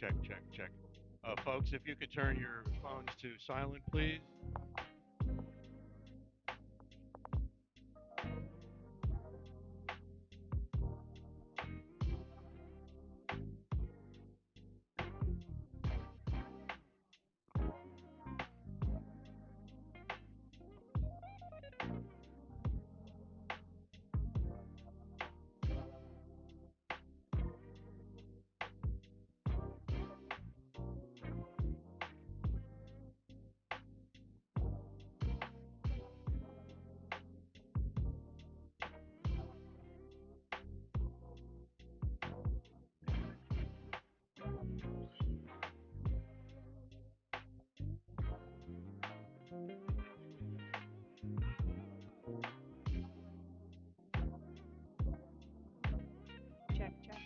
Check, check, check. Folks, if you could turn your phones to silent, please. Check, check.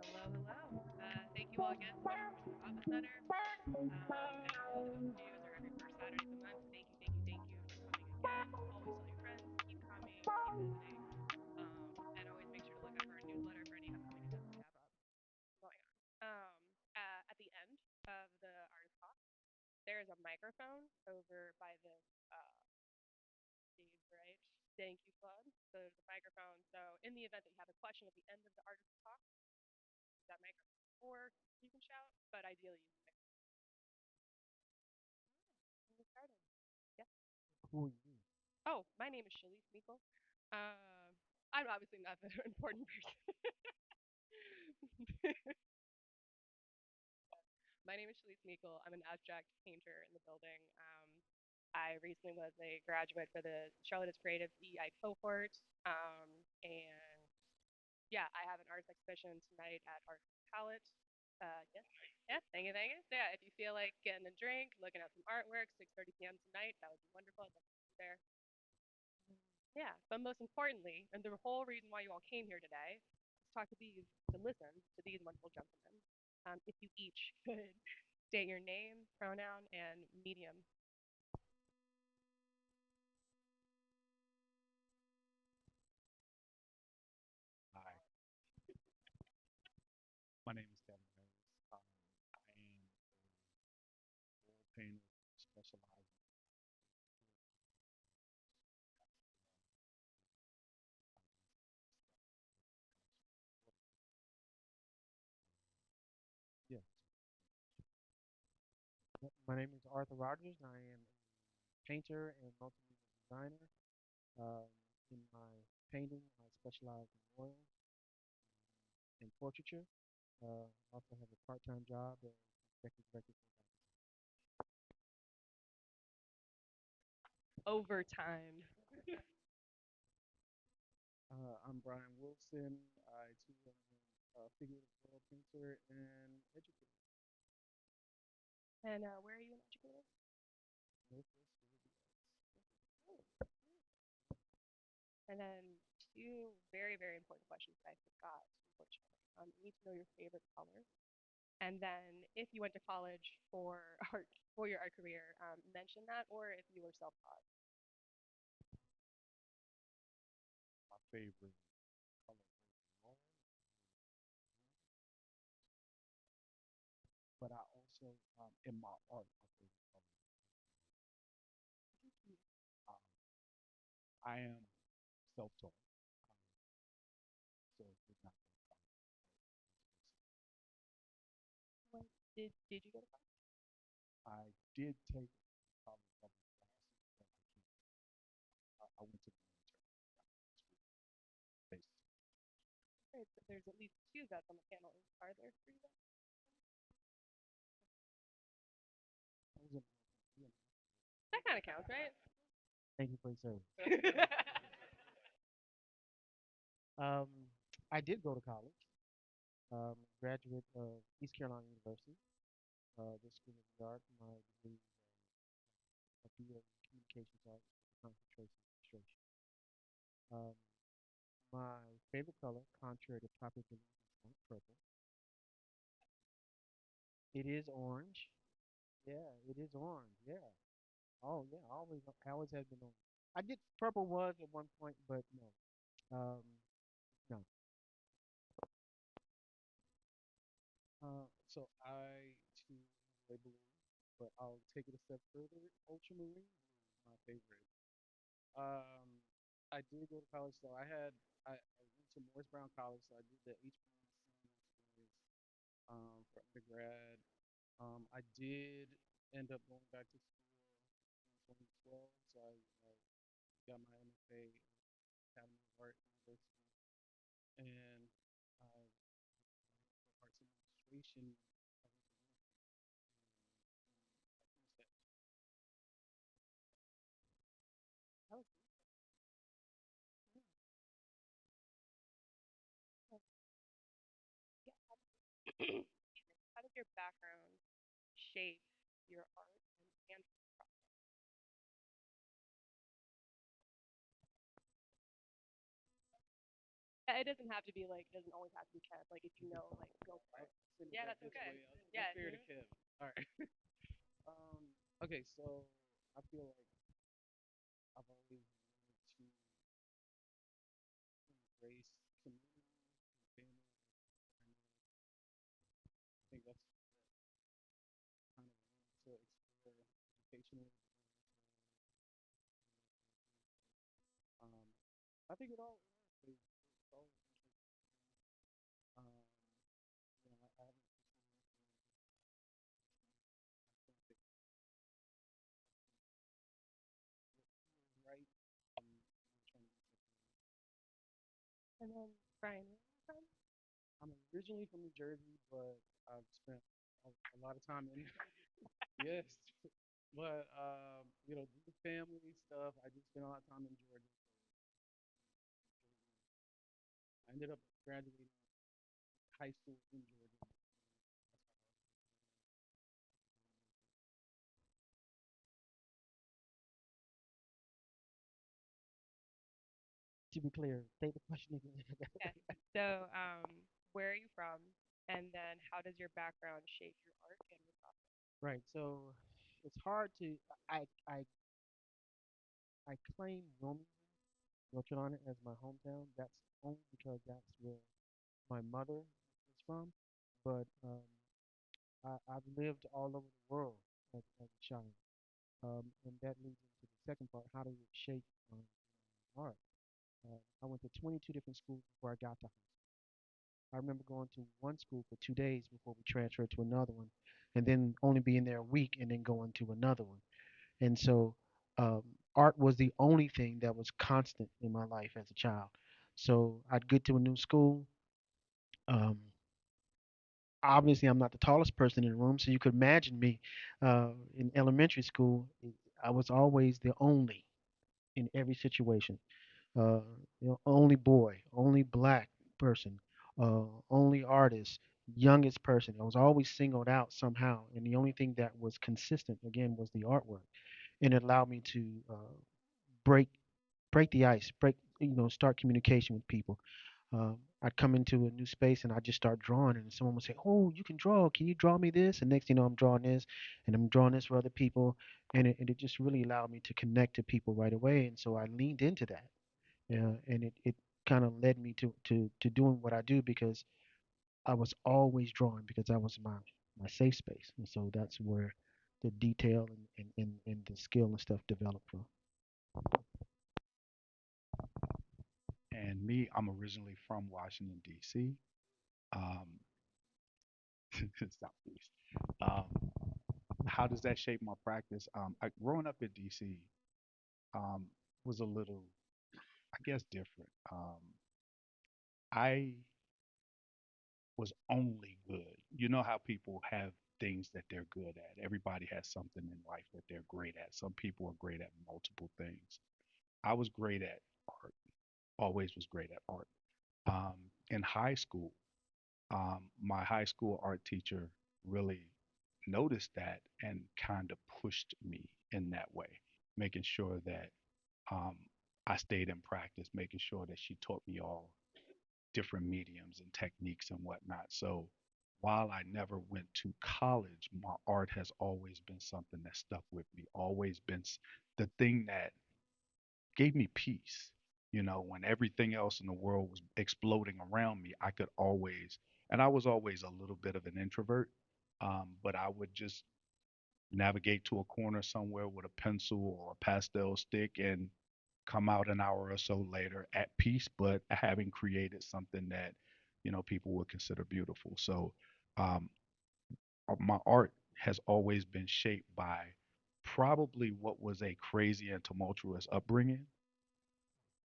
Hello, hello. Thank you all again for coming to the VAPA Center. I know the open days are every first Saturday of the month. Thank you for coming again. Always tell your friends, keep coming, keep visiting, and always make sure to look out for our newsletter for any upcoming events we have going on. At the end of the artist talk, there is a microphone over by this stage, right? Thank you, Claude. So there's a microphone. So in the event that you have a question at the end of the artist talk, use that microphone. Or you can shout, but ideally use the microphone. And get started. Yeah. Who are you? Oh, my name is Chalice Mikel. I'm obviously not the important person. My name is Chalice Mikel. I'm an abstract painter in the building. I recently was a graduate for the Charlotte is Creative EI cohort. And yeah, I have an artist exhibition tonight at Art Palette. Yes. Yeah, thank you, thank you. So yeah, if you feel like getting a drink, looking at some artwork, 6:30 p.m. tonight, that would be wonderful. I'd love to see you there. Yeah, but most importantly, and the whole reason why you all came here today, is to talk to these, to listen to these wonderful gentlemen. If you each could state your name, pronoun, and medium. Hi, my name is Kevin Harris. I am a oil painter specializing My name is Arthur Rogers. I am a painter and multimedia designer. Um, in my painting, I specialize in oil and portraiture. Also have a part-time job as executive director for Overtime. I'm Bryan Wilson. I too am a figurative oil painter and educator. And where are you an educator? Northwest Florida. And then two very, very important questions that I forgot, unfortunately. You need to know your favorite color. And then if you went to college for art for your art career, mention that, or if you were self-taught. My favorite color overall, but I also in my art, my favorite color. Um, I am self-taught, so it did not go to college. When did you go to college? I did take college level classes, but I can't. I went to the military. Basically. Right, so there's at least two vets on the panel. Are there three vets? I was in- That kind of counts, right? Thank you for your service. Um, I did go to college. Graduate of East Carolina University, the School of the Art. My degree is a BA in Communications Arts with a concentration in illustration. Um, my favorite color, contrary to popular belief, is not purple. It is orange. Yeah, it is orange. Yeah. Oh, yeah. Always has been orange. I did purple was at one point, but no. No. So I too enjoy blue, but I'll take it a step further. Ultramarine blue is my favorite. Um, I did go to college, so I went to Morris Brown College, so I did the HBCU experience for undergrad. I did end up going back to school in 2012, so I got my MFA in Academy of Art University, and I for arts administration. I went to That was yeah. Excuse me. How does your background shape your art and yeah, it doesn't have to be like it doesn't always have to be kept. Like if you know, like go for it. I'll send it Yeah, back that's this okay. way. I'll send Yeah. it fair to Kevin. All right. Okay, so I feel like I've always wanted to embrace community and family. And I think that's kind of wanted to explore education a little bit more. I think it's all interesting. Um, I haven't pursued anything. I think what feels right and trying to do something. And then Brian, where are you from? I'm originally from New Jersey, but I've spent a lot of time in yes, but due to family stuff, I just spent a lot of time in Georgia. I ended up graduating high school in Georgia. To be clear, state the question again. Yes. So, where are you from? And then how does your background shape your art and your process? Right. So it's hard to I I I claim Wilmington, North Carolina, as my hometown. That's only because that's where my mother is from. But I've lived all over the world as a child, and that leads into the second part. How does it shape art? I went to 22 different schools before I got to high school. I remember going to one school for 2 days before we transferred to another one, and then only being there a week and then going to another one. And so um, art was the only thing that was constant in my life as a child. So I'd get to a new school. Um, Obviously, I'm not the tallest person in the room, so you could imagine me in elementary school. I was always the only in every situation. uh, only boy, only black person, only artist, youngest person. I was always singled out somehow, and the only thing that was consistent again was the artwork, and it allowed me to break break the ice, start communication with people. I'd come into a new space and I'd just start drawing, and someone would say, "Oh, you can draw. Can you draw me this?" And next thing you know, I'm drawing this, and I'm drawing this for other people, and it just really allowed me to connect to people right away. And so I leaned into that, and it kind of led me to doing what I do because I was always drawing because that was my safe space, and so that's where the detail and the skill and stuff developed from. And me, I'm originally from Washington, D.C., um, Southeast. Um, how does that shape my practice? Growing up in D.C. Um, was a little, I guess, different. I was only good. You know how people have things that they're good at. Everybody has something in life that they're great at. Some people are great at multiple things. I was great at art. Always was great at art. Um, in high school, my high school art teacher really noticed that and kind of pushed me in that way, making sure that um, I stayed in practice, making sure that she taught me all different mediums and techniques and whatnot. So while I never went to college, my art has always been something that stuck with me, always been the thing that gave me peace. You know, when everything else in the world was exploding around me, I could always, and I was always a little bit of an introvert, but I would just navigate to a corner somewhere with a pencil or a pastel stick and come out an hour or so later at peace, but having created something that, people would consider beautiful. So, um, my art has always been shaped by probably what was a crazy and tumultuous upbringing,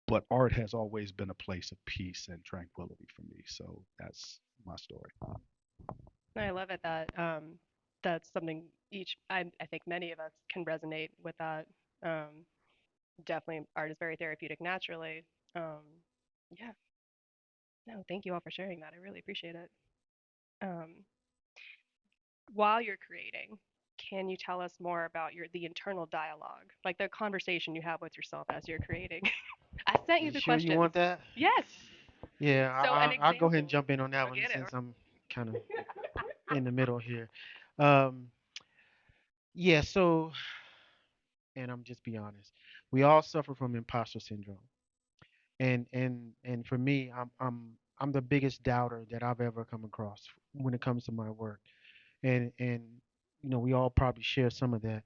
but art has always been a place of peace and tranquility for me. So that's my story. I love it that that's something I think many of us can resonate with that. Um, Definitely, art is very therapeutic naturally. Um, yeah, no, thank you all for sharing that. I really appreciate it. Um, while you're creating, can you tell us more about the internal dialogue, like the conversation you have with yourself as you're creating? I sent you You the sure you questions. want that? Yes. Yeah, So an I'll go ahead and example. jump in on that Go one get it. since I'm kind of in the middle here. Um, yeah, so, and I'm just be honest, we all suffer from imposter syndrome, and for me, I'm the biggest doubter that I've ever come across when it comes to my work, and we all probably share some of that.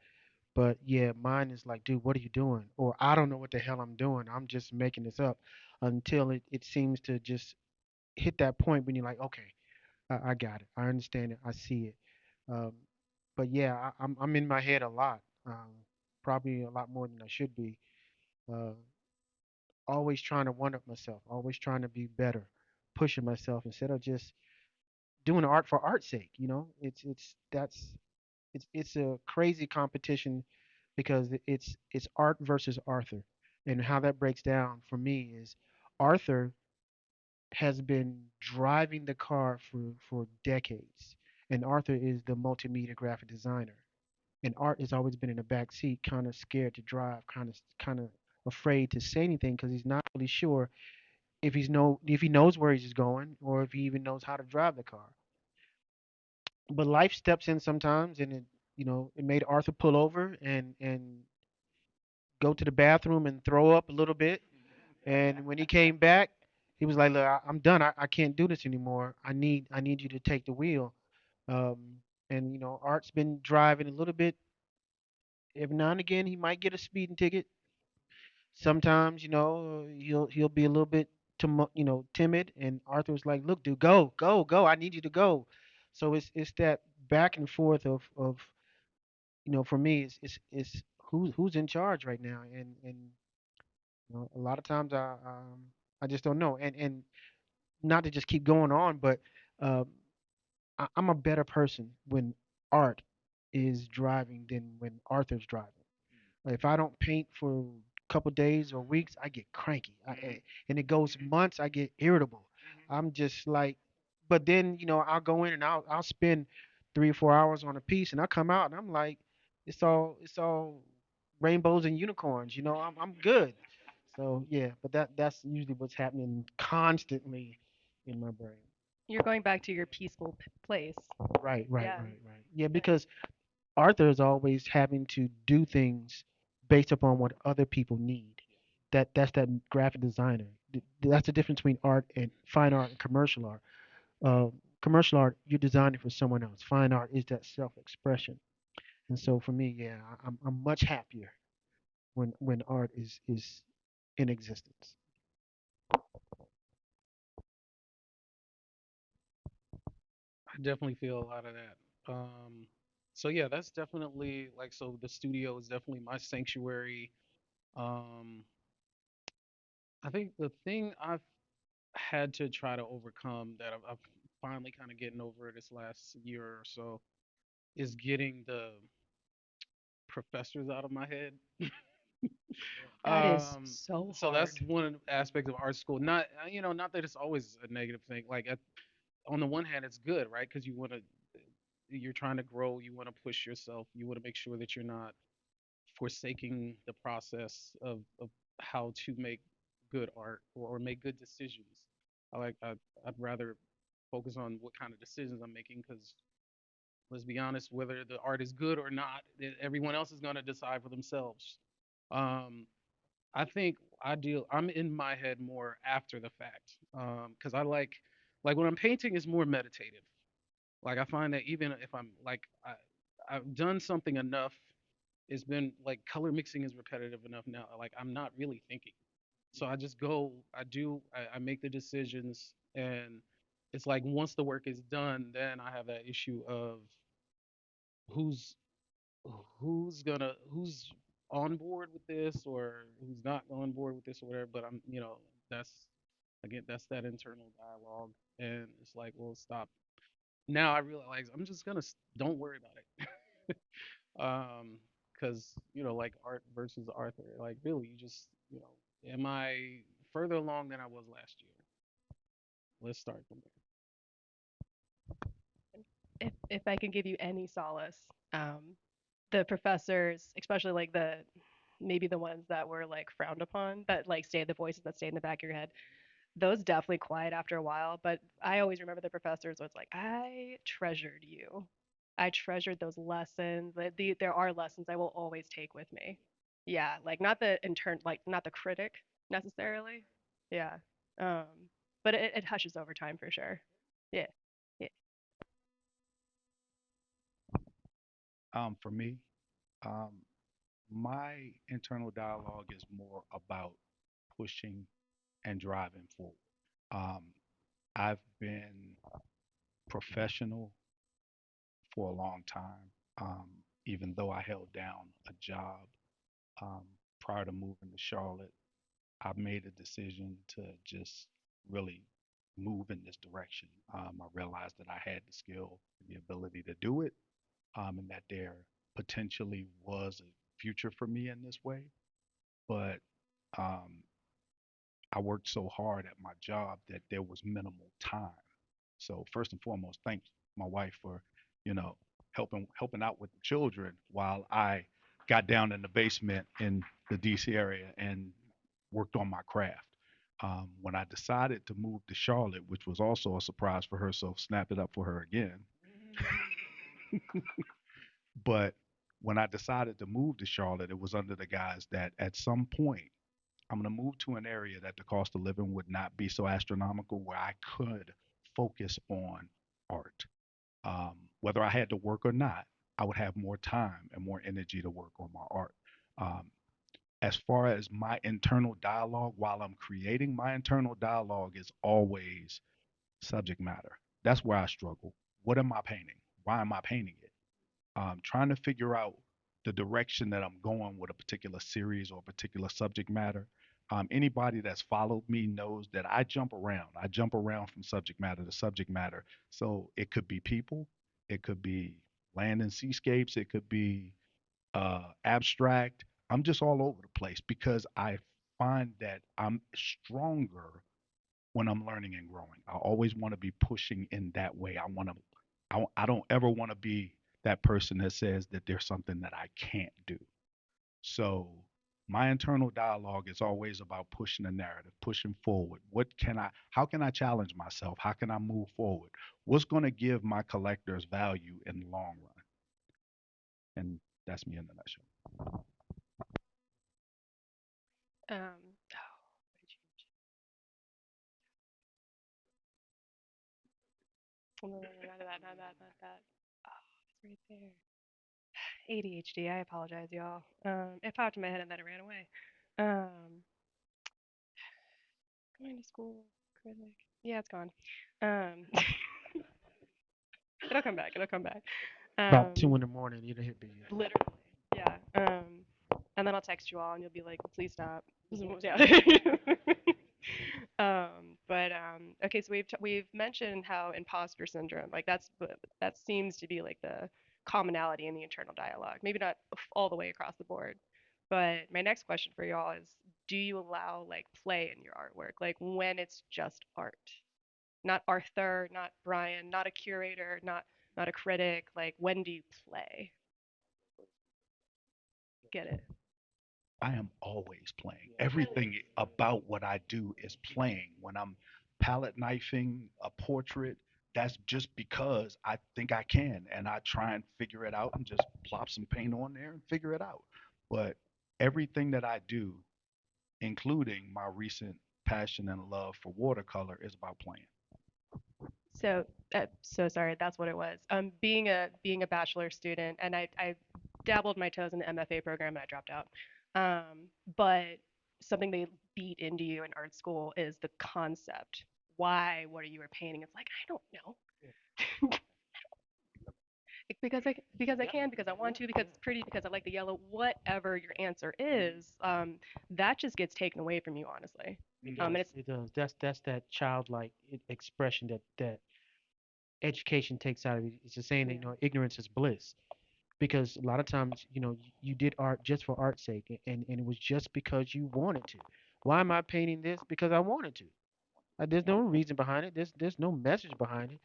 But yeah, mine is like, dude, what are you doing? Or I don't know what the hell I'm doing. I'm just making this up until it seems to just hit that point when you're like, okay, I got it. I understand it. I see it. Um, but yeah, I'm in my head a lot. Probably a lot more than I should be. Uh, Always trying to one up myself. Always trying to be better. Pushing myself instead of just doing art for art's sake. It's a crazy competition because it's art versus Arthur, and how that breaks down for me is Arthur has been driving the car for decades, and Arthur is the multimedia graphic designer, and Art has always been in the back seat, kind of scared to drive, kind of afraid to say anything because he's not really sure if he knows where he's going or if he even knows how to drive the car. But life steps in sometimes, and it made Arthur pull over and go to the bathroom and throw up a little bit. And when he came back, he was like, "Look, I'm done. I can't do this anymore. I need you to take the wheel." Um, and Art's been driving a little bit. Every now and again, he might get a speeding ticket. Sometimes, he'll be a little bit timid, and Arthur was like, "Look, dude, go, go, go. I need you to go." So it's that back and forth of for me, it's who's in charge right now, and a lot of times I just don't know, and not to just keep going on, but um, I'm a better person when Art is driving than when Arthur's driving. If I don't paint for a couple days or weeks, I get cranky. And it goes months, I get irritable. I'm just like, but then I'll go in and I'll spend 3 or 4 hours on a piece, and I come out and I'm like, it's all rainbows and unicorns. I'm good. So yeah, but that's usually what's happening constantly in my brain. You're going back to your peaceful place. Right, right, Yeah. right, right. Yeah, Yeah. because Arthur is always having to do things based upon what other people need. That's that graphic designer. That's the difference between art and fine art and commercial art. Commercial art, you're designing for someone else. Fine art is that self-expression. And so for me, yeah, I'm much happier when art is in existence. I definitely feel a lot of that. So yeah, that's definitely like so the studio is definitely my sanctuary. Um, I think the thing I've had to try to overcome that I've finally kind of getting over this last year or so is getting the professors out of my head. That is Um, so so that's hard. one of the aspects of art school. Not not that it's always a negative thing. Like on the one hand, it's good, right? Because you're trying to grow, you want to push yourself, you want to make sure that you're not forsaking the process of how to make good art or make good decisions. I'd rather focus on what kind of decisions I'm making because let's be honest, whether the art is good or not, everyone else is going to decide for themselves. Um, I think I'm in my head more after the fact because I like when I'm painting is more meditative. Like I find that even if I'm like I've done something enough, it's been like color mixing is repetitive enough now. Like I'm not really thinking, so I just go, I make the decisions, and it's like once the work is done, then I have that issue of who's who's on board with this or who's not on board with this or whatever. But that's again that's that internal dialogue, and it's like, well, stop. Now I realize I'm just gonna don't worry about it. Because like art versus Arthur, like really, you just am I further along than I was last year? Let's start from If I can give you any solace, the professors, especially like the maybe the ones that were like frowned upon, that like stay the voices that stay in the back of your head, those definitely quiet after a while. But I always remember the professors was like, I treasured you. I treasured those lessons. There are lessons I will always take with me. Yeah, like not the intern, like not the critic necessarily. Yeah. Um, but it hushes over time for sure. Yeah. Yeah. For me, um, my internal dialogue is more about pushing and driving forward. Um, I've been professional for a long time, um, even though I held down a job um, prior to moving to Charlotte. I made a decision to just really move in this direction. I realized that I had the skill and the ability to do it, and that there potentially was a future for me in this way. But um, I worked so hard at my job that there was minimal time. So first and foremost, thank my wife for, you know, helping out with the children while I got down in the basement in the DC area and worked on my craft. When I decided to move to Charlotte, which was also a surprise for her, so snap it up for her again. But when I decided to move to Charlotte, it was under the guise that at some point I'm going to move to an area that the cost of living would not be so astronomical where I could focus on art. Whether I had to work or not, I would have more time and more energy to work on my art. Um, as far as my internal dialogue, while I'm creating, my internal dialogue is always subject matter. That's where I struggle. What am I painting? Why am I painting it? Trying to figure out the direction that I'm going with a particular series or a particular subject matter. Anybody that's followed me knows that I jump around. I jump around from subject matter to subject matter. So it could be people, it could be land and seascapes, it could be abstract. I'm just all over the place because I find that I'm stronger when I'm learning and growing. I always want to be pushing in that way. I don't ever want to be that person that says that there's something that I can't do. So my internal dialogue is always about pushing the narrative, pushing forward. How can I challenge myself? How can I move forward? What's going to give my collectors value in the long run? And that's me in a nutshell. Oh, what did you? No, no, no, not that, not that, not that. Oh, it's right there. ADHD. I apologize, y'all. It popped in my head and then it ran away. Um, Going to school, critic. Yeah, it's gone. Um, it'll come back. It'll come back. About Um, 2 in the morning, you hit me. Literally. Yeah. And then I'll text you all and you'll be like, please stop. Yeah. Okay, so we've mentioned how imposter syndrome, like that seems to be like the commonality in the internal dialogue. Maybe not all the way across the board. But my next question for y'all is, do you allow like play in your artwork? Like when it's just art? Not Arthur, not Brian, not a curator, not a critic. Like when do you play? Get it? I am always playing. Yeah. Everything about what I do is playing. When I'm palette knifing a portrait, that's just because I think I can and I try and figure it out and just plop some paint on there and figure it out. But everything that I do, including my recent passion and love for watercolor, is about playing. So sorry, that's what it was. Being a bachelor student, and I dabbled my toes in the MFA program and I dropped out. But something they beat into you in art school is the concept. Why? What are you painting? It's like I don't know. Because I can, because I want to, because it's pretty, because I like the yellow. Whatever your answer is, that just gets taken away from you, honestly. It And does. it's It does. That's that childlike expression that education takes out of you. It's the saying that yeah. ignorance is bliss. Because a lot of times, you did art just for art's sake, and it was just because you wanted to. Why am I painting this? Because I wanted to. There's no reason behind it. There's no message behind it.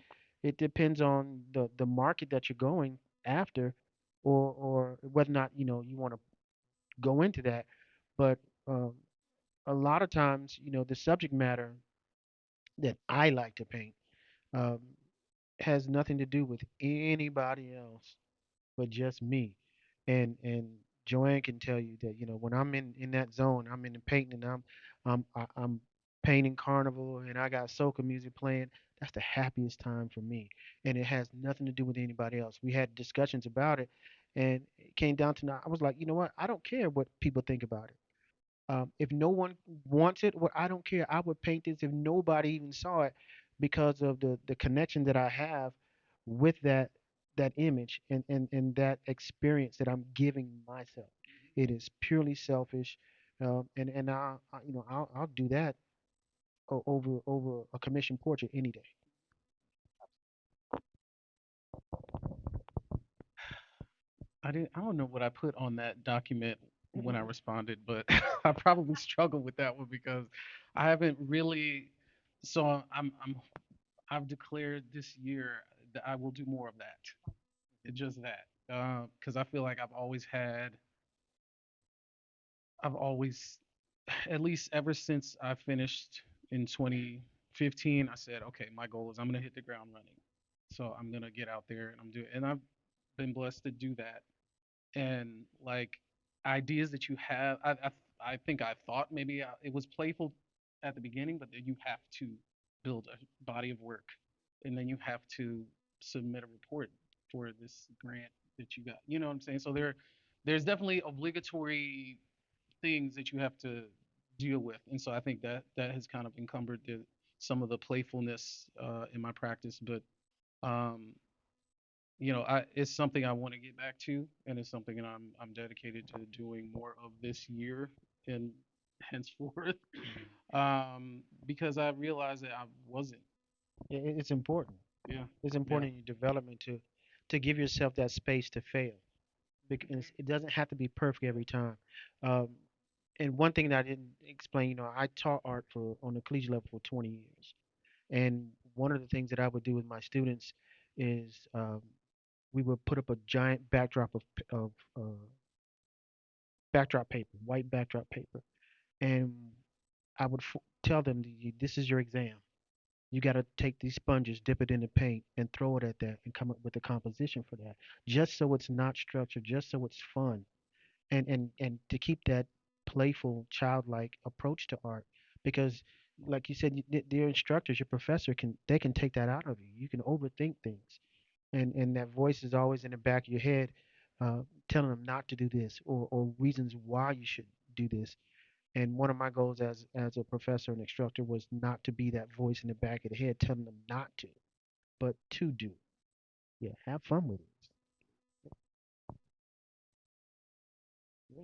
It depends on the market that you're going after, or whether or not you want to go into that. But um, a lot of times, the subject matter that I like to paint um, has nothing to do with anybody else but just me. And Joanne can tell you that when I'm in that zone, I'm in the painting, and I'm painting carnival, and I got soca music playing. That's the happiest time for me, and it has nothing to do with anybody else. We had discussions about it, and it came down to now. I was like, you know what? I don't care what people think about it. If no one wants it, well, I don't care. I would paint this if nobody even saw it, because of the connection that I have with that image, and that experience that I'm giving myself. It is purely selfish, and I'll do that over a commissioned portrait any day. I don't know what I put on that document when I Mhm. responded, but I probably struggled with that one because I haven't really. So I've declared this year that I will do more of that. Just that, because I feel like I've always, at least ever since I finished in 2015, I said, okay, my goal is I'm gonna hit the ground running. So I'm gonna get out there and and I've been blessed to do that. And like ideas that you have, I think I thought maybe it was playful at the beginning, but then you have to build a body of work, and then you have to submit a report for this grant that you got. You know what I'm saying? So there's definitely obligatory things that you have to deal with, and so I think that that has kind of encumbered some of the playfulness in my practice. But um, it's something I want to get back to, and it's something that I'm dedicated to doing more of this year and henceforth, because I realized that I wasn't. It's important. Yeah, It's yeah. important in your development to give yourself that space to fail, because it doesn't have to be perfect every time. Um, and one thing that I didn't explain, I taught art for on the collegiate level for 20 years, and one of the things that I would do with my students is we would put up a giant backdrop of backdrop paper, white backdrop paper, and I would tell them, this is your exam. You got to take these sponges, dip it in the paint, and throw it at that, and come up with a composition for that, just so it's not structured, just so it's fun, and to keep that playful, childlike approach to art, because, like you said, your instructors, your professor can take that out of you. You can overthink things, and that voice is always in the back of your head, uh, telling them not to do this, or reasons why you should do this. And one of my goals as a professor and instructor was not to be that voice in the back of the head telling them not to, but to do. Yeah, have fun with it. Yeah,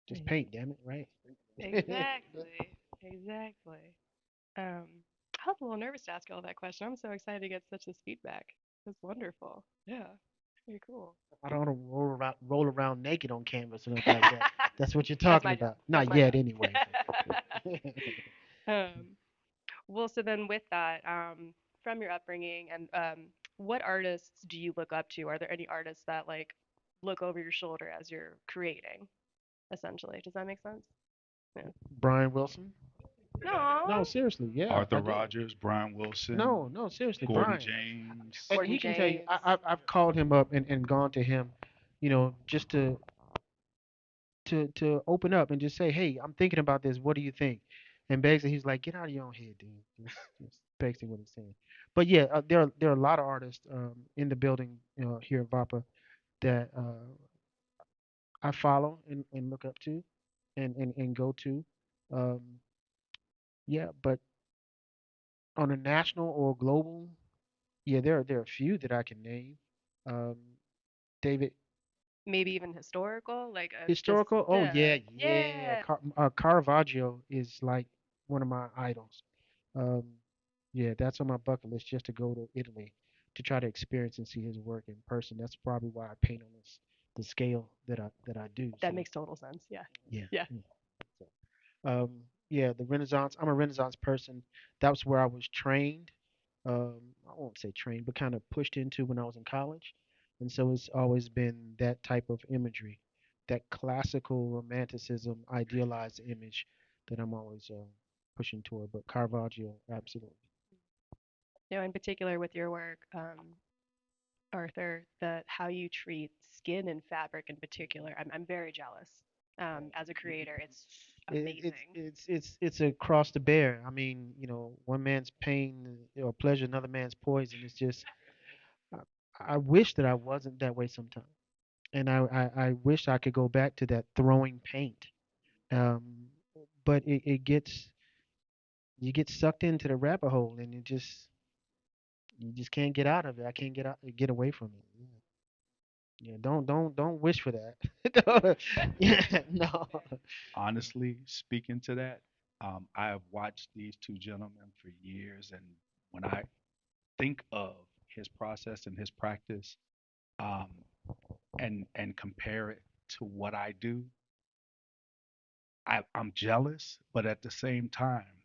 just Nice. paint, damn it, right? Exactly. Exactly. Um, I was a little nervous to ask you all that question. I'm so excited to get such this feedback. It's wonderful. Yeah. Very cool. I don't want to roll around naked on canvas or nothing like that. That's what you're That's talking my job. about. That's Not my yet, job. anyway. Well, so then with that, from your upbringing and what artists do you look up to? Are there any artists that like look over your shoulder as you're creating, essentially? Does that make sense? Yeah. Bryan Wilson? No, No. seriously, yeah, I Arthur do. Rogers, Brian Wilson, No, no, seriously, Gordon Bryan. James. And Gordon he can tell you, James. I've called him up and gone to him, just to open up and just say, hey, I'm thinking about this. What do you think? And basically, he's like, get out of your own head, dude. Just basically what he's saying. But yeah, there are a lot of artists in the building, here at VAPA that I follow and look up to and go to. Um, yeah, but on a national or global, yeah, there are a few that I can name. Um, David. Maybe even historical, like just Historical? Oh yeah, yeah, yeah. yeah. Caravaggio is like one of my idols. Um, yeah, that's on my bucket list, just to go to Italy to try to experience and see his work in person. That's probably why I paint on the scale that I do. That So makes total sense. Yeah, yeah, yeah. yeah. So, yeah, the Renaissance. I'm a Renaissance person. That was where I was trained. I won't say trained, but kind of pushed into when I was in college, and so it's always been that type of imagery, that classical romanticism, idealized image that I'm always pushing toward. But Caravaggio, absolutely. In particular with your work, Arthur, that how you treat skin and fabric in particular, I'm very jealous. As a creator, it's amazing. It's across the bear. I mean, one man's pain or pleasure, another man's poison. It's just I, I wish that I wasn't that way sometimes, and I wish I could go back to that throwing paint. Um, but it gets you get sucked into the rabbit hole, and you just can't get out of it. I can't get away from it. Yeah, yeah. Don't wish for that. Yeah, no. Honestly, speaking to that, I have watched these two gentlemen for years, and when I think of his process and his practice, um, and compare it to what I do, I'm jealous, but at the same time,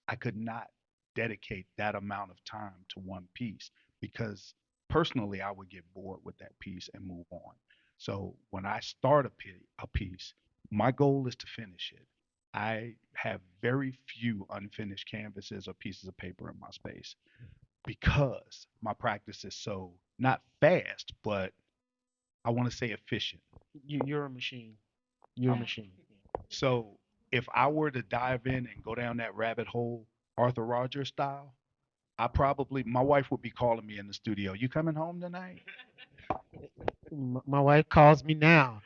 I could not dedicate that amount of time to one piece because personally, I would get bored with that piece and move on. So when I start a piece, my goal is to finish it. I have very few unfinished canvases or pieces of paper in my space because my practice is so not fast, but I want to say efficient. You're a machine. You're a Um, machine. so if I were to dive in and go down that rabbit hole, Arthur Rogers style, my wife would be calling me in the studio. You coming home tonight? My wife calls me now.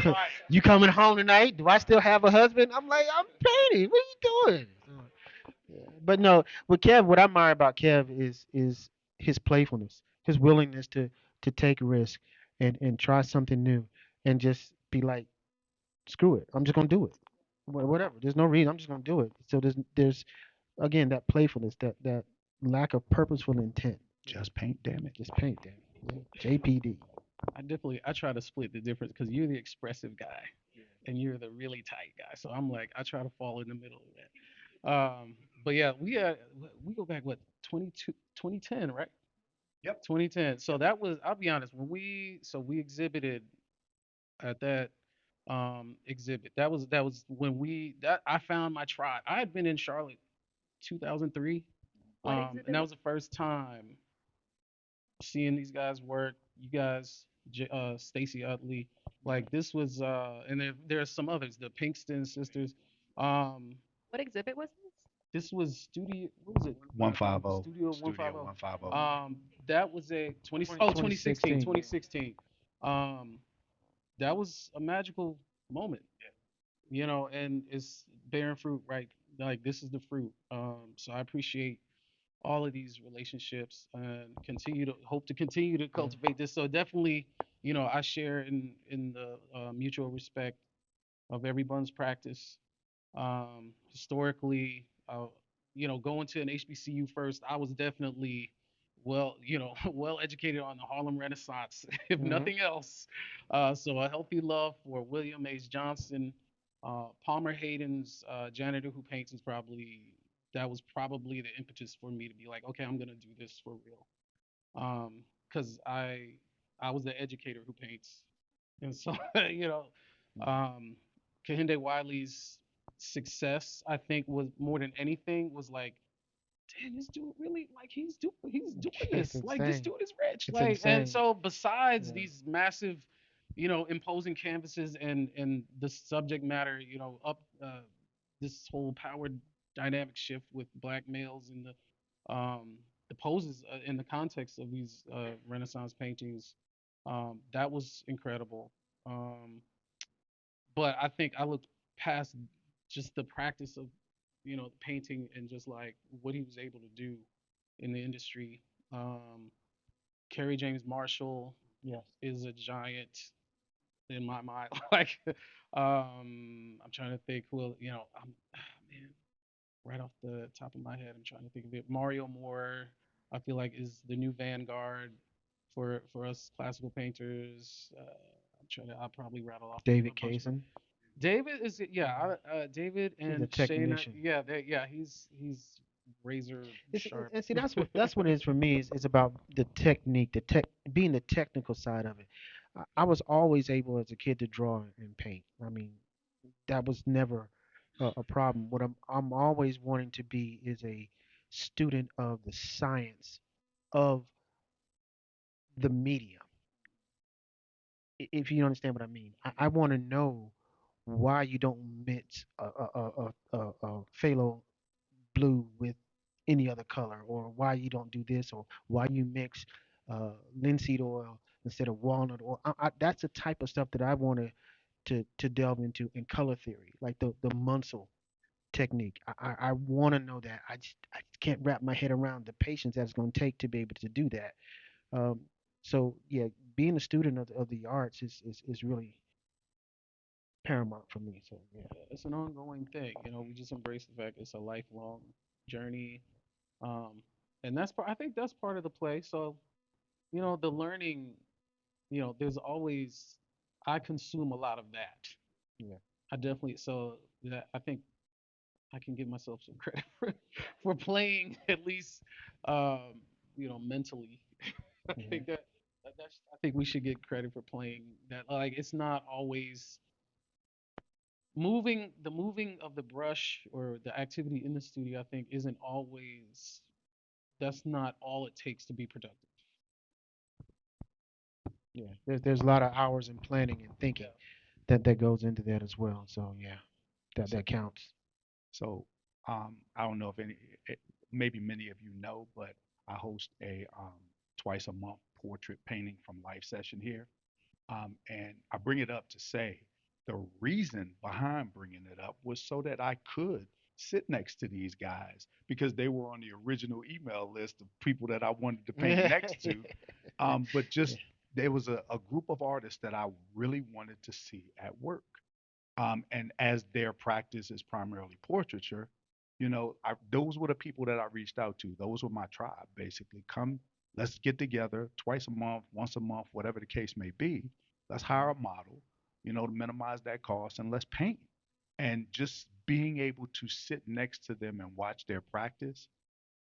Yeah, right. You coming home tonight? Do I still have a husband? I'm like, I'm painting. What are you doing? But no, with Kev, what I admire about Kev is his playfulness, his willingness to take risk and try something new, and just be like, screw it, I'm just gonna do it. Whatever. There's no reason. I'm just gonna do it. So there's again that playfulness, that lack of purposeful intent. Just paint, damn it. Just paint that. JPD. I try to split the difference because you're the expressive guy and you're the really tight guy. So I'm like, I try to fall in the middle of that. But yeah, we go back what 22 2010, right? Yep. 2010. So that was, I'll be honest, when we exhibited at that exhibit. That was when we that I found my tribe. I had been in Charlotte 2003, What and exhibit that was was the first time seeing these guys work. You guys, Stacy Utley, like this was, and there's some others, the Pinkston sisters. Um, what exhibit was this? this was studio. What was it? 150. Studio Studio 150. 150. That was a 20. 20, Oh, 2016. 2016. 2016. Um, that was a magical moment, and it's bearing fruit, right? Like this is the fruit. So I appreciate all of these relationships and hope to continue to Yeah. cultivate this. So definitely, I share in the mutual respect of everyone's practice. Historically, going to an HBCU first, I was definitely well educated on the Harlem Renaissance, if Hmm. nothing else. So a healthy love for William H. Johnson, Palmer Hayden's janitor who paints is probably that was probably the impetus for me to be like, okay, I'm gonna do this for real. Because I was the educator who paints, and so um, Kehinde Wiley's success, I think, was more than anything was like, damn, this dude really like he's doing It's this. Like this insane. dude is rich. It's Like, and insane. so besides Yeah. these massive, imposing canvases and the subject matter, this whole power dynamic shift with black males and the poses in the context of these Renaissance paintings, that was incredible. Um, but I think I looked past just the practice of painting and just like what he was able to do in the industry. Um, Kerry James Marshall Yes. is a giant in my mind. Like, I'm trying to think. Well, man, right off the top of my head, I'm trying to think of it. Mario Moore, I feel like is the new vanguard for us classical painters. I'll probably rattle off a David bunch, but Kaysen. David is yeah, David He's a and Shayna, technician. yeah, yeah, he's razor sharp. And see, that's what it is for me. Is about the technique, the tech, being the technical side of it. I was always able as a kid to draw and paint. I mean, that was never a problem. What I'm always wanting to be is a student of the science of the medium. If you understand what I mean, I want to know why you don't mix a phthalo blue with any other color, or why you don't do this, or why you mix linseed oil instead of walnut oil. That's the type of stuff that I want to delve into in color theory, like the Munsell technique. I want to know that. I can't wrap my head around the patience that it's going to take to be able to do that. Um, so yeah, being a student of the arts is really paramount for me. So yeah. It's an ongoing thing. We just embrace the fact it's a lifelong journey, um, and that's part. I think that's part of the play. So the learning. There's always I consume a lot of that. Yeah. I definitely so that I think I can give myself some credit for playing at least mentally. I Yeah. think that's I think we should get credit for playing that. Like it's not always moving of the brush or the activity in the studio. I think isn't always that's not all it takes to be productive. Yeah. There's a lot of hours in planning and thinking Yeah. that goes into that as well. So yeah, So, that counts. so I don't know if maybe many of you know, but I host a twice a month portrait painting from life session here. And I bring it up to say the reason behind bringing it up was so that I could sit next to these guys because they were on the original email list of people that I wanted to paint Yeah. next to. But just there was a group of artists that I really wanted to see at work. And as their practice is primarily portraiture, those were the people that I reached out to. Those were my tribe, basically. Come, let's get together twice a month, once a month, whatever the case may be. Let's hire a model, to minimize that cost, and let's paint. And just being able to sit next to them and watch their practice,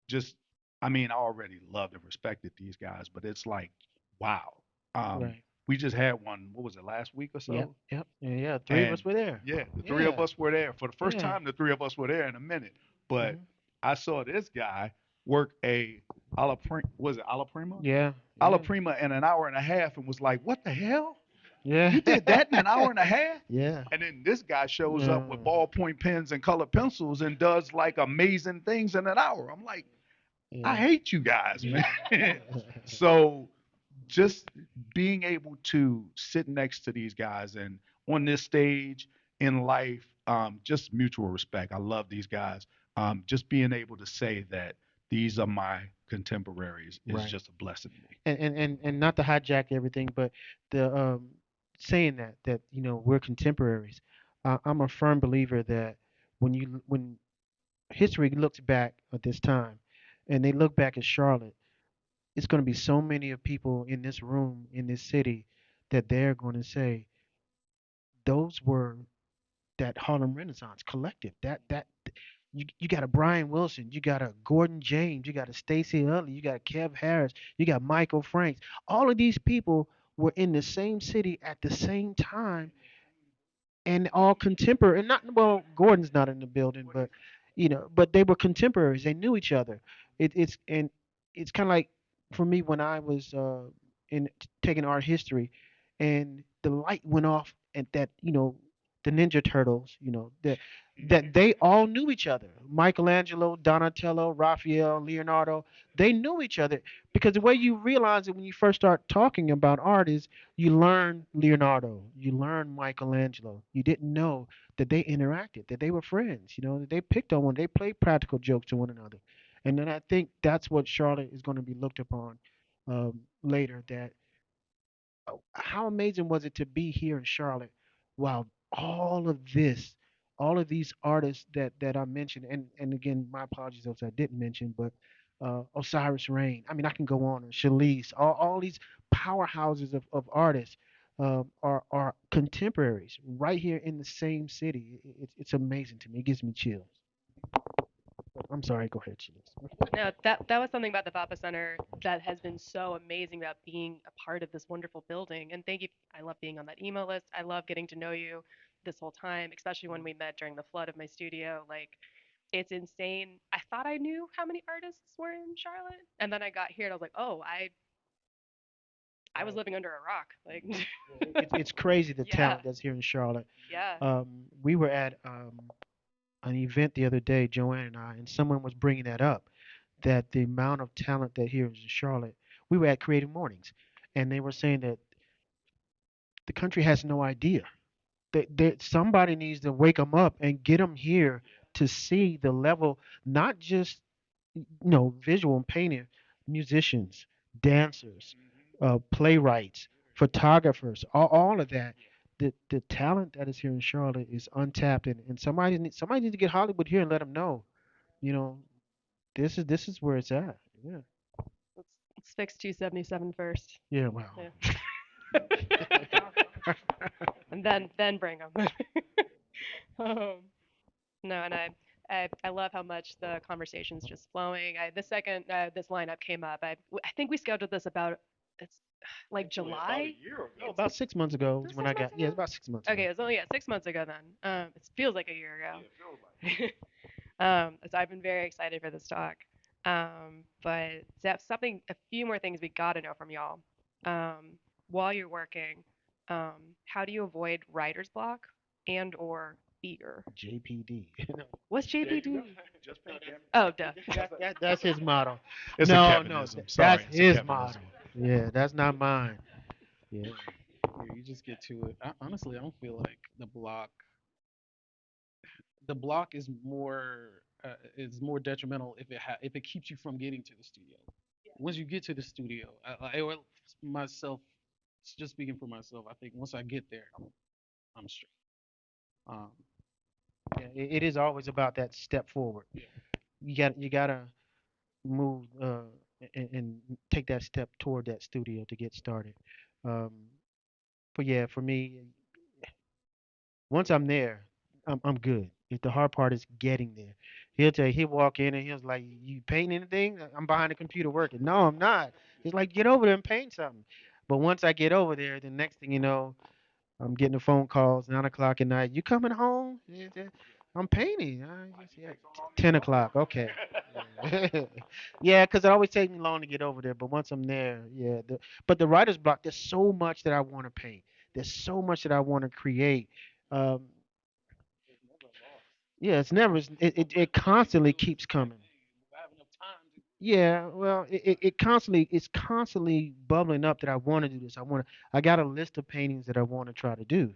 just, I mean, I already loved and respected these guys, but it's like, wow. Um, Right. we just had one, what was it, last week or Yep. so? Yep. Yeah. Yeah. Three of And us were there. yeah, the three of Yeah. us were there. For the first Yeah. time, the three of us were there in a minute. But Hmm. I saw this guy work a was it alla prima? Yeah. Alla Yeah. prima in an hour and a half and was like, what the hell? Yeah. You did that in an hour and a half? Yeah. And then this guy shows up with Yeah. ballpoint pens and colored pencils and does like amazing things in an hour. I'm like, I Yeah. hate you guys, Yeah. man. So just being able to sit next to these guys and on this stage in life, just mutual respect. I love these guys. Just being able to say that these are my contemporaries is Right. just a blessing to me. And not to hijack everything, but the saying that we're contemporaries. I'm a firm believer that when history looks back at this time, and they look back at Charlotte, it's going to be so many of people in this room in this city that they're going to say those were that Harlem Renaissance collective. That you got a Bryan Wilson, you got a Gordon James, you got a Stacey Utley, you got Kev Harris, you got Michael Franks. All of these people were in the same city at the same time and all contemporary. And not well, Gordon's not in the building, but but they were contemporaries. They knew each other. It's kind of like for me when I was in taking art history, and the light went off at that the Ninja Turtles. That they all knew each other. Michelangelo, Donatello, Raphael, Leonardo. They knew each other because the way you realize it when you first start talking about art is you learn Leonardo, you learn Michelangelo. You didn't know that they interacted, that they were friends, that they picked on one, they played practical jokes to one another. And then I think that's what Charlotte is going to be looked upon later. That how amazing was it to be here in Charlotte while all of this, all of these artists that I mentioned, and again, my apologies those I didn't mention, but Osiris Reign. I mean, I can go on, and Chalice, all these powerhouses of artists are contemporaries right here in the same city. It's amazing to me. It gives me chills. I'm sorry. Go ahead, Chalice. No, that was something about the VAPA Center that has been so amazing about being a part of this wonderful building. And thank you. I love being on that email list. I love getting to know you this whole time, especially when we met during the flood of my studio. Like, it's insane. I thought I knew how many artists were in Charlotte, and then I got here and I was like, oh, I was Right. living under a rock. Like, It's crazy the yeah, talent that's here in Charlotte. yeah. We were at an event the other day, Joanne and I, and someone was bringing that up, that the amount of talent that here is in Charlotte. We were at Creative Mornings, and they were saying that the country has no idea. That somebody needs to wake them up and get them here to see the level, not just visual and painting, musicians, dancers, playwrights, photographers, all of that. The talent that is here in Charlotte is untapped, and somebody needs to get Hollywood here and let them know, you know, this is where it's at. Yeah. Let's fix 277 first. Yeah. Wow. Yeah. And then bring them. um, no, and I love how much the conversation's just flowing. The second this lineup came up, I think we scheduled this about it's like Actually, about a July. year No, ago. about 6 months ago Was is it when six I got. months Yeah, ago? it's about 6 months Okay, ago. it was only 6 months ago then. It feels like a year ago. Yeah, it feels like So I've been very excited for this talk. But that's something, a few more things we got to know from y'all. Um, while you're working, how do you avoid writer's block and or fear? JPD. What's it. There you JPD? go. Just pay Kevin. Oh, duh. That's his motto. It's a No, no, Kevinism. that's Sorry, it's a his Kevinism. motto. Yeah, that's not mine. Yeah. Yeah, you just get to it. Honestly, I don't feel like the block is more detrimental if if it keeps you from getting to the studio. Once you get to the studio, well, myself, just speaking for myself, I think once I get there, I'm straight. Um, Yeah, it is always about that step forward. yeah, You gotta move and take that step toward that studio to get started. Um, but yeah, for me, once I'm there, I'm good. If the hard part is getting there, he'll walk in and he'll like, "You paint anything?" I'm behind the computer working. No, I'm not. He's like, "Get over there and paint something." But once I get over there, the next thing you know, I'm getting the phone calls 9 o'clock at night. You coming home? Yeah, yeah. I'm painting. Yeah, 10 o'clock. Okay. Yeah, yeah, because it always takes me long to get over there. But once I'm there, yeah. But the writer's block, there's so much that I want to paint. There's so much that I want to create. Um, yeah, it constantly keeps coming. Yeah, well, it's constantly bubbling up that I want to do this. I got a list of paintings that I want to try to do.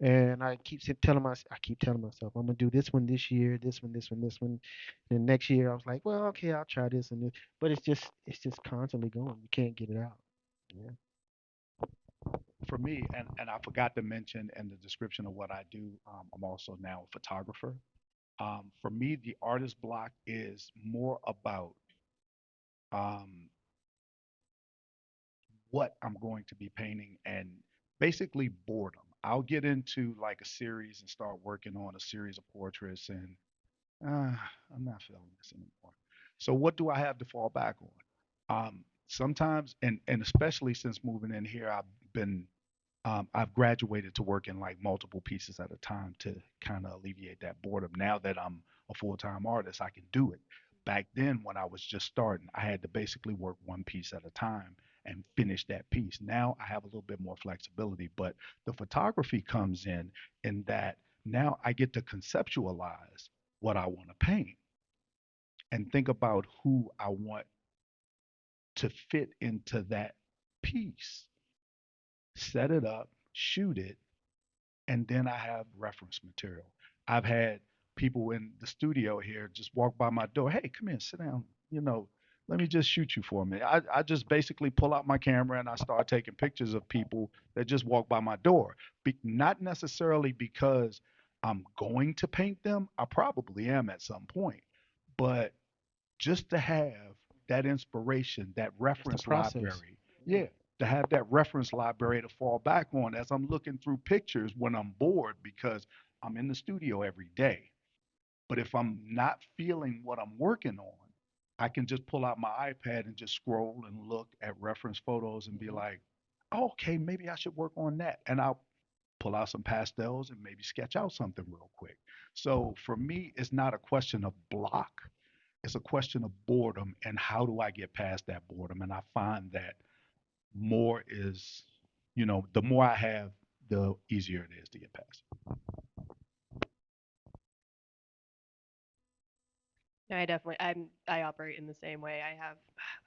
And I keep telling myself, I'm gonna do this one this year, this one, this one, this one. And next year, I was like, well, okay, I'll try this and this. But it's just constantly going. You can't get it out. Yeah. For me, and I forgot to mention in the description of what I do, I'm also now a photographer. For me, the artist block is more about um, what I'm going to be painting and basically boredom. I'll get into like a series and start working on a series of portraits, and I'm not feeling this anymore. So what do I have to fall back on? Sometimes, and especially since moving in here, been I've graduated to working like multiple pieces at a time to kind of alleviate that boredom. Now that I'm a full-time artist, I can do it. Back then, when I was just starting, I had to basically work one piece at a time and finish that piece. Now I have a little bit more flexibility, but the photography comes in that now I get to conceptualize what I want to paint and think about who I want to fit into that piece, set it up, shoot it, and then I have reference material. I've had people in the studio here just walk by my door. Hey, come in, sit down. Let me just shoot you for a minute. I just basically pull out my camera and I start taking pictures of people that just walk by my door. Not necessarily because I'm going to paint them. I probably am at some point, but just to have that inspiration, that It's the reference process. library. Yeah, to have that reference library to fall back on as I'm looking through pictures when I'm bored because I'm in the studio every day. But if I'm not feeling what I'm working on, I can just pull out my iPad and just scroll and look at reference photos and be Hmm. like, oh, okay, maybe I should work on that. And I'll pull out some pastels and maybe sketch out something real quick. So for me, it's not a question of block, it's a question of boredom and how do I get past that boredom? And I find that more is, the more I have, the easier it is to get past. No, I definitely I operate in the same way. I have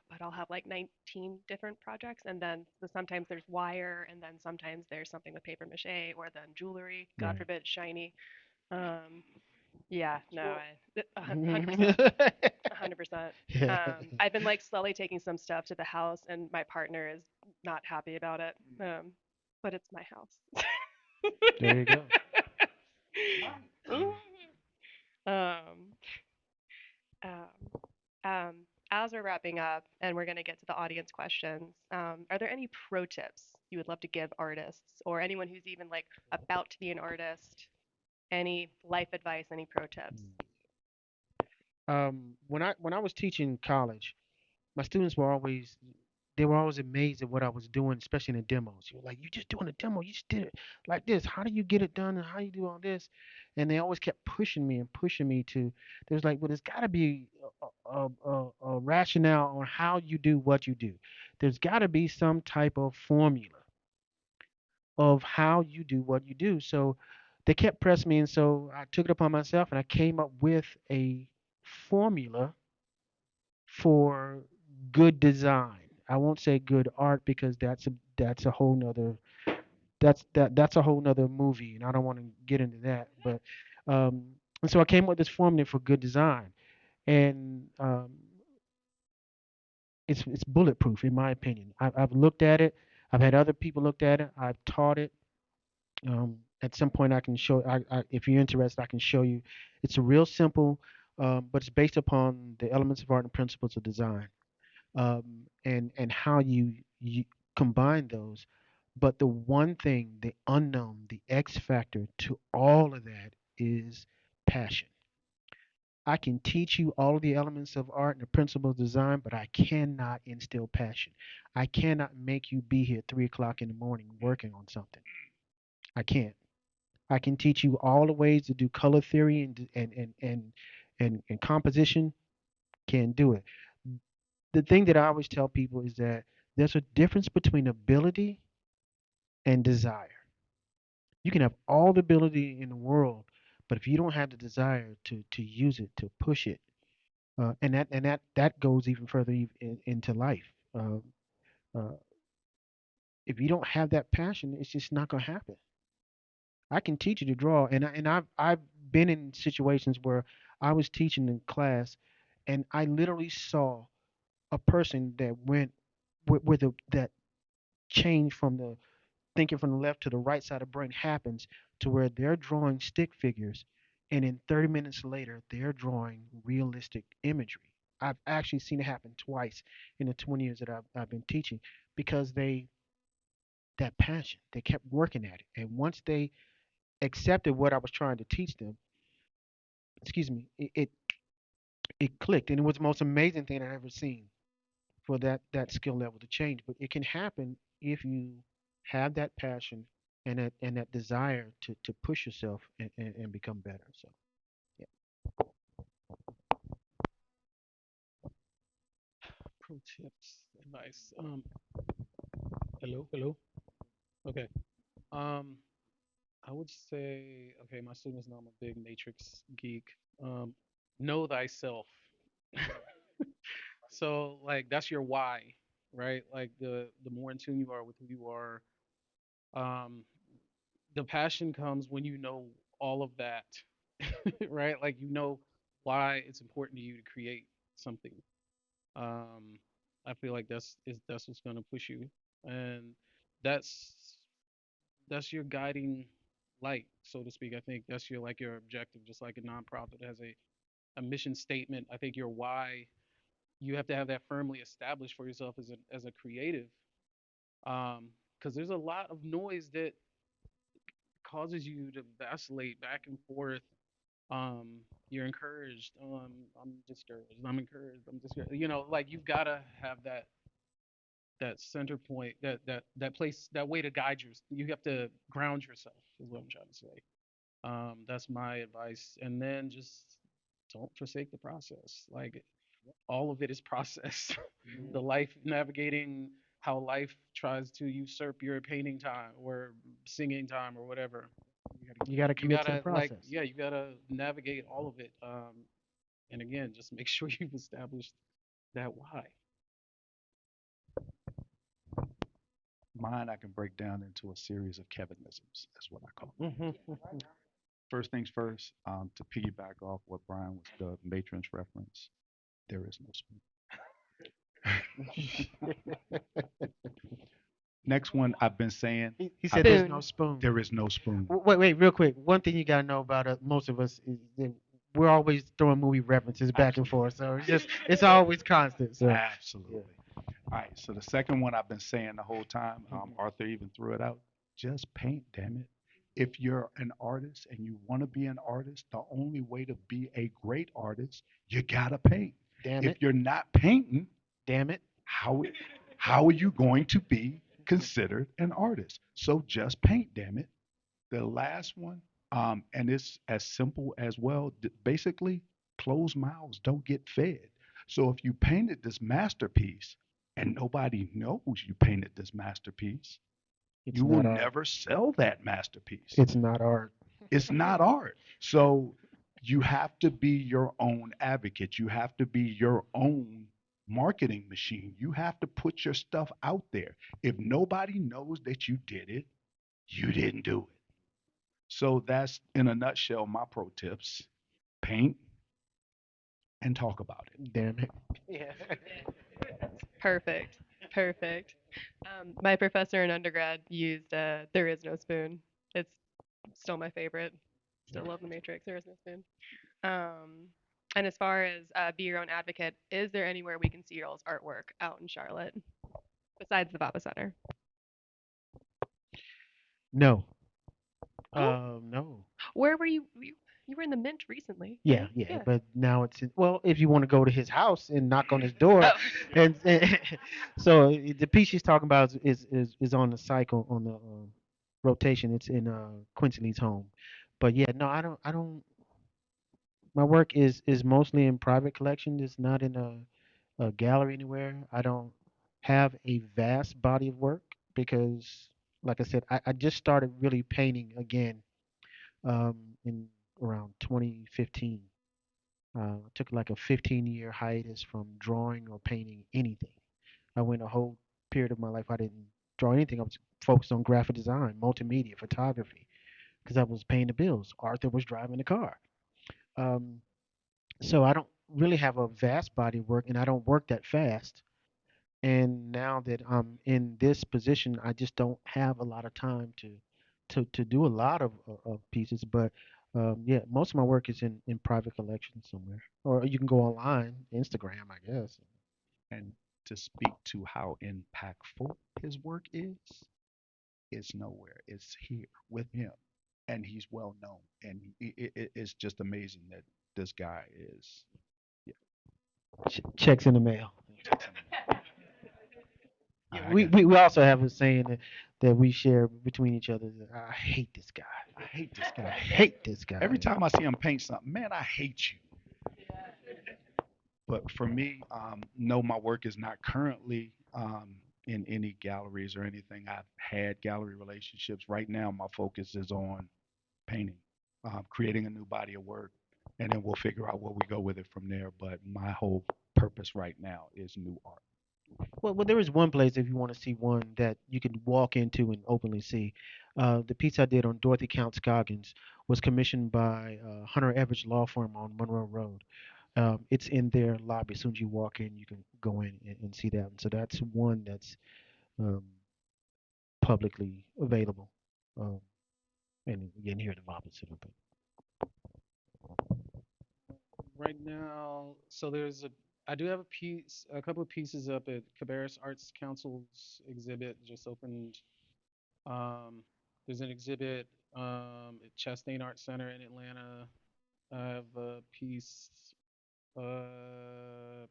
but I'll have like 19 different projects and then sometimes there's wire and then sometimes there's something with paper mache or then jewelry, God Right. forbid shiny. Um yeah, no, I 100%. Yeah. 100%. I've been like slowly taking some stuff to the house and my partner is not happy about it. But it's my house. There you go. um um Um, as we're wrapping up and we're going to get to the audience questions, are there any pro tips you would love to give artists or anyone who's even like about to be an artist? Any life advice, any pro tips? When I was teaching college, my students were always amazed at what I was doing, especially in the demos. You were like, "You just doing a demo? You just did it like this. How do you get it done? And how you do all this?" And they always kept pushing me and pushing me to. There's like, "Well, there's got to be a rationale on how you do what you do. There's got to be some type of formula of how you do what you do." So they kept pressing me, and so I took it upon myself, and I came up with a formula for good design. I won't say good art because that's a whole nother that's a whole nother movie, and I don't want to get into that. But and so I came up with this formula for good design, and it's bulletproof in my opinion. I've looked at it. I've had other people looked at it. I've taught it. At some point, I can show. If you're interested, I can show you. It's a real simple, but it's based upon the elements of art and principles of design, and how you combine those. But the one thing, the unknown, the X factor to all of that is passion. I can teach you all of the elements of art and the principles of design, but I cannot instill passion. I cannot make you be here 3 o'clock in the morning working on something. I can't. I can teach you all the ways to do color theory and composition. Can't do it. The thing that I always tell people is that there's a difference between ability and desire. You can have all the ability in the world, but if you don't have the desire to use it, to push it, and that goes even further into life. Uh, if you don't have that passion, it's just not going to happen. I can teach you to draw, and I've been in situations where I was teaching in class, and I literally saw a person that went where that change from the thinking from the left to the right side of the brain happens to where they're drawing stick figures, and in 30 minutes later they're drawing realistic imagery. I've actually seen it happen twice in the 20 years that I've been teaching, because that passion, they kept working at it, and once they accepted what I was trying to teach them, excuse me, it clicked, and it was the most amazing thing I've ever seen for that skill level to change. But it can happen if you have that passion and that desire to push yourself and become better. So yeah. Pro tips, advice. Hello, hello. Okay. Um, I would say, okay, my students know I'm a big Matrix geek. Um, know thyself. So like that's your why, right? Like the more in tune you are with who you are, um, the passion comes when you know all of that, right? Like you know why it's important to you to create something. Um, I feel like that's what's gonna push you, and that's that's your guiding light, so to speak. I think that's your objective, just like a nonprofit has a mission statement. I think your why, you have to have that firmly established for yourself as a creative, because there's a lot of noise that causes you to vacillate back and forth. You're encouraged. I'm discouraged. I'm encouraged. I'm discouraged. Like you've got to have that center point, that place, that way to guide you. You have to ground yourself. Is what I'm trying to say. That's my advice. And then just don't forsake the process. Like all of it is process. The life navigating how life tries to usurp your painting time or singing time or whatever. You got to You commit to the gotta like, process. yeah, you gotta navigate all of it. And again, just make sure you've established that why. Mine I can break down into a series of Kevinisms. That's what I call it. Hmm. First things first, to piggyback off what Brian was the Matrix reference, there is no spoon. Next one I've been saying, He I've said been, there's no spoon. there is no spoon. Wait, real quick. One thing you gotta know about most of us is that we're always throwing movie references back and Absolutely. forth. So it's always constant. So yeah. Absolutely. All right. So the second one I've been saying the whole time, Arthur even threw it out. Just paint, damn it. If you're an artist and you want to be an artist, the only way to be a great artist, you gotta paint. Damn If it. you're not painting, Damn it. how how are you going to be considered an artist? So just paint, damn it. The last one, and it's as simple as well. Basically, closed mouths don't get fed. So if you painted this masterpiece and nobody knows you painted this masterpiece, It's you will not art. never sell that masterpiece. It's not art. It's not art. So you have to be your own advocate. You have to be your own marketing machine. You have to put your stuff out there. If nobody knows that you did it, You didn't do it. So that's in a nutshell my pro tips. Paint and talk about it. Damn it. Yeah. Perfect. Perfect. My professor in undergrad used There Is No Spoon. It's still my favorite. Still love The Matrix. There is no spoon. Um, and as far as be your own advocate, is there anywhere we can see y'all's artwork out in Charlotte besides the VAPA Center? No. Oh, No. where were you? You were in the Mint recently, Yeah, right? yeah, Yeah. but now it's well, if you want to go to his house and knock on his door, Oh, and so the piece she's talking about is on the cycle on the rotation. It's in Quincy Lee's home, but yeah, no, I don't. My work is mostly in private collections. It's not in a gallery anywhere. I don't have a vast body of work because, like I said, I just started really painting again in around 2015. Took like a 15-year hiatus from drawing or painting anything. I went a whole period of my life I didn't draw anything. I was focused on graphic design, multimedia, photography, because I was paying the bills. Arthur was driving the car. Um, so I don't really have a vast body of work, and I don't work that fast. And now that I'm in this position, I just don't have a lot of time to do a lot of pieces. But yeah, most of my work is in private collections somewhere, or you can go online, Instagram, I guess. And to speak to how impactful his work is, it's nowhere. It's here with him. And he's well known. And it's just amazing that this guy is, yeah, Checks in the mail. checks in the mail. Yeah, I got, we also have a saying that we share between each other. That, I hate this guy. I hate this I guy. hate this Every guy. time I see him paint something, man, I hate you. But for me, no, my work is not currently in any galleries or anything. I've had gallery relationships. Right now, my focus is on painting, creating a new body of work, and then we'll figure out where we go with it from there. But my whole purpose right now is new art. Well, there is one place if you want to see one that you can walk into and openly see. The piece I did on Dorothy Count Scoggins was commissioned by Hunter Everett Law Firm on Monroe Road. It's in their lobby. As soon as you walk in, you can go in and see that. And so that's one that's um, publicly available. Um, and again, here at the VAPA Center. But Right now, so I do have a couple of pieces up at Cabarrus Arts Council's exhibit just opened. Um, there's an exhibit at Chastain Art Center in Atlanta. I have a piece. I'm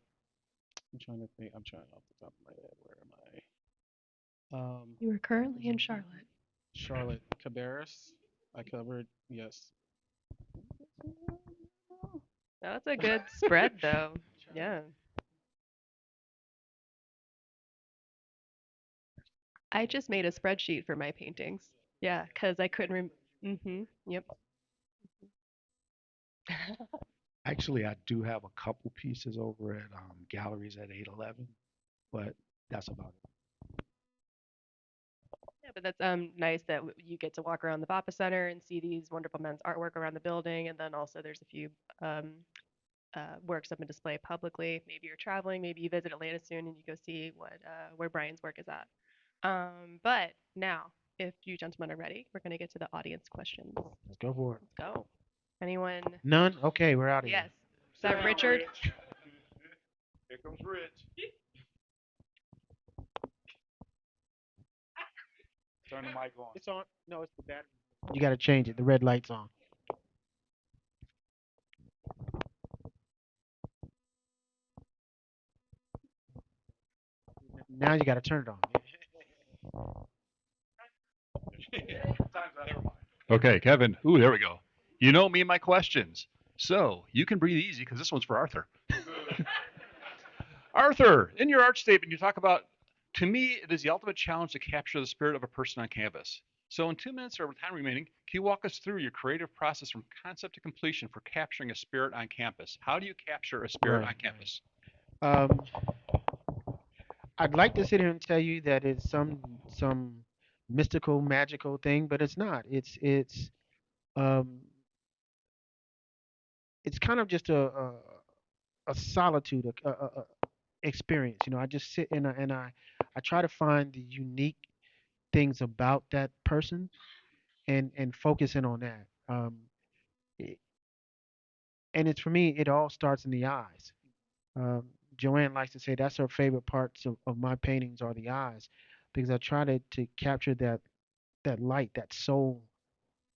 trying to think. I'm trying off the top of my head. Where am I? you were currently in Charlotte. Charlotte Cabarrus. I covered. Yes. That's a good spread, though. Yeah. I just made a spreadsheet for my paintings. Yeah, because I couldn't Yep. Actually, I do have a couple pieces over at galleries at 811, but that's about it. Yeah, but that's nice that you get to walk around the VAPA Center and see these wonderful men's artwork around the building, and then also there's a few um, works up in display publicly. Maybe you're traveling, maybe you visit Atlanta soon and you go see what where Bryan's work is at. But now, if you gentlemen are ready, we're gonna get to the audience questions. let's go for it. Let's go. Anyone? None? Okay, we're out of here. Yes. Is that Richard? Here comes Rich. Turn the mic on. It's on. No, it's the battery. You got to change it. The red light's on. Now you got to turn it on. Okay, Kevin. Ooh, there we go. You know me and my questions. So you can breathe easy because this one's for Arthur. Arthur, in your art statement, you talk about, to me, it is the ultimate challenge to capture the spirit of a person on canvas. So in 2 minutes or time remaining, can you walk us through your creative process from concept to completion for capturing a spirit on campus? How do you capture a spirit Right. on campus? Um, I'd like to sit here and tell you that it's some mystical, magical thing, but it's not. Um, it's kind of just a solitude, a experience. You know, I just sit and I try to find the unique things about that person and focus in on that. I- and it's for me, it all starts in the eyes. Um, Joanne likes to say that's her favorite parts of my paintings are the eyes, because I try to capture that light, that soul,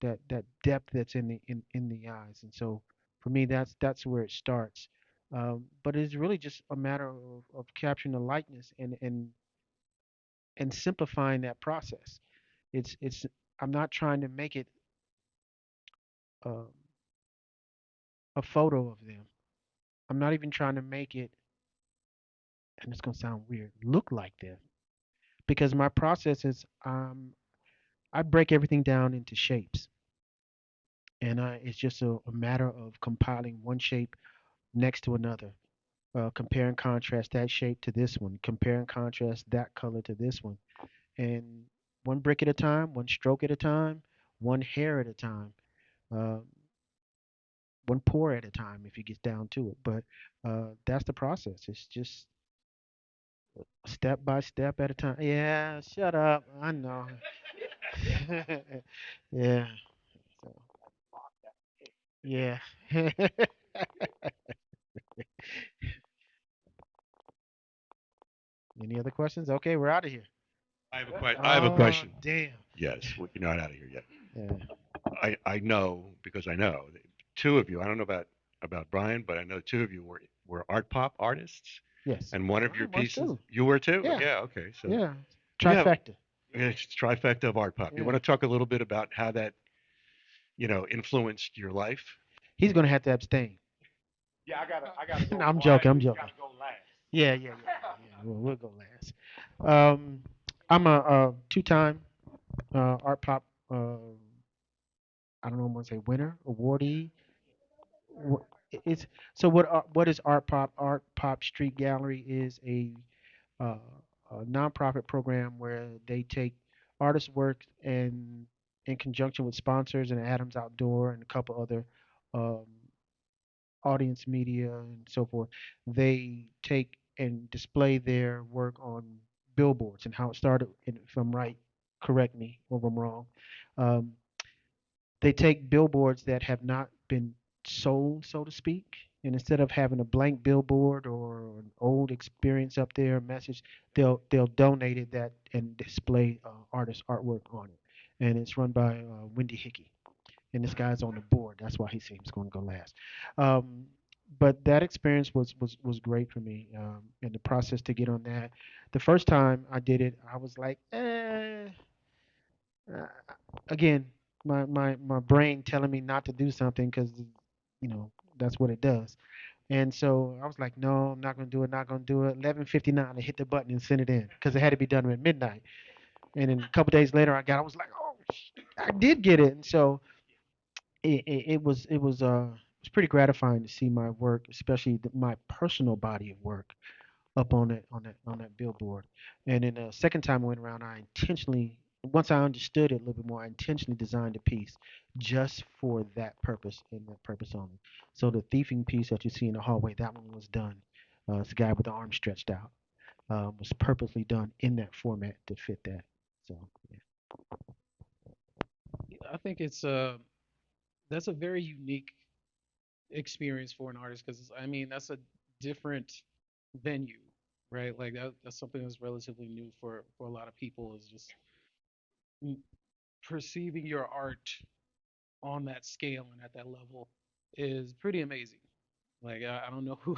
that depth that's in the eyes. And so for me, that's where it starts. But it's really just a matter of capturing the likeness and simplifying that process. It's I'm not trying to make it uh, a photo of them. I'm not even trying to make it, and it's gonna sound weird, look like them, because my process is I break everything down into shapes, and it's just a matter of compiling one shape next to another, compare and contrast that shape to this one, compare and contrast that color to this one, and one brick at a time, one stroke at a time, one hair at a time, uh, one pour at a time if it gets down to it. But that's the process. It's just step by step at a time. Yeah, shut up. I know. Yeah. So, yeah. Any other questions? Okay, we're out of here. I have a Oh, question. damn. Yes, you're not out of here yet. Yeah. I know because I know that two of you. I don't know about Brian, but I know two of you were art pop artists, Yes. and one of I your was pieces too. you were too. Yeah. Yeah. Okay. So Yeah. yeah, Trifecta. it's trifecta of art pop. You Yeah. want to talk a little bit about how that influenced your life? He's gonna have to abstain. Yeah, I gotta No, go. I'm Brian joking. I'm usually joking. gotta go last. Yeah. We'll go last. Um, I'm a two-time art pop. I don't know. I'm gonna say winner, awardee. It's so what is art pop? Art pop Street Gallery is uh, a nonprofit program where they take artist work and in conjunction with sponsors and Adams Outdoor and a couple other um, audience media and so forth, they take and display their work on billboards. And how it started, and if I'm right, correct me if I'm wrong. Um, they take billboards that have not been sold, so to speak, and instead of having a blank billboard or an old experience up there, message, they'll donate it that and display artist artwork on it. And it's run by Wendy Hickey, and this guy's on the board. That's why he seems going to go last. Um, but that experience was great for me, and the process to get on that. The first time I did it, I was like, uh, again, my brain telling me not to do something because, you know, that's what it does. And so I was like, no, I'm not gonna do it. Not gonna do it. 11:59, I hit the button and sent it in because it had to be done at midnight. And then a couple days later, I was like, oh, I did get it. And so it was pretty gratifying to see my work, especially my personal body of work, up on that billboard. And then the second time I went around, I intentionally, once I understood it a little bit more, I intentionally designed a piece just for that purpose and that purpose only. So the thieving piece that you see in the hallway, that one was done. It's a guy with the arm stretched out. Was purposely done in that format to fit that. So yeah. I think that's a very unique experience for an artist because I mean that's a different venue, right? Like that's something that's relatively new for a lot of people is just mm, perceiving your art on that scale and at that level is pretty amazing. Like I don't know who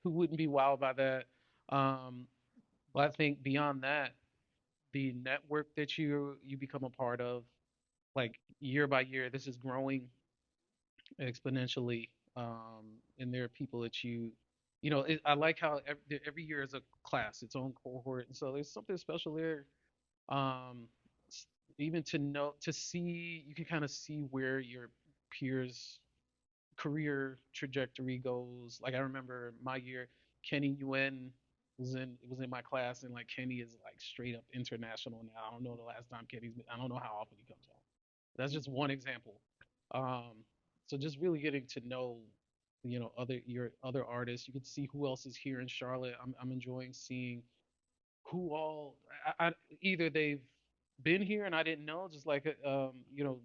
who wouldn't be wowed by that. Um, but I think beyond that, the network that you become a part of, like year by year, this is growing exponentially. And there are people that I like how every year is a class, its own cohort, and so there's something special there. Um, Even to see, you can kind of see where your peers' career trajectory goes. Like I remember my year, Kenny Yuen. it was in my class, and like Kenny is like straight up international now. I don't know the last time I don't know how often he comes home. That's just one example. Um, so just really getting to know, your other artists. You can see who else is here in Charlotte. I'm enjoying seeing who all either they've been here and I didn't know, just like